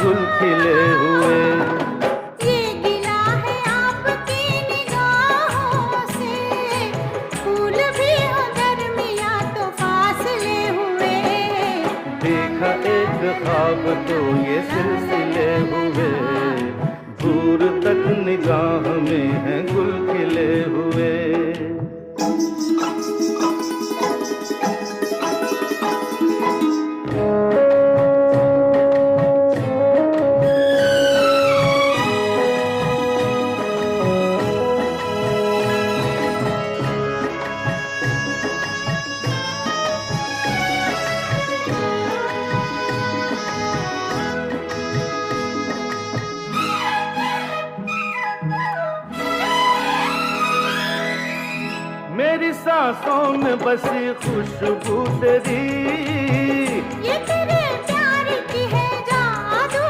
गुल खिले हुए। ये गिला है आपकी निगाहों से, फूल भी हो दरमिया तो फासले हुए। देखा एक ख्वाब तो ये सिलसिले हुए, दूर तक निगाह में है गुल खिले हुए। मेरी सांसों में बसी खुशबू तेरी, ये तेरे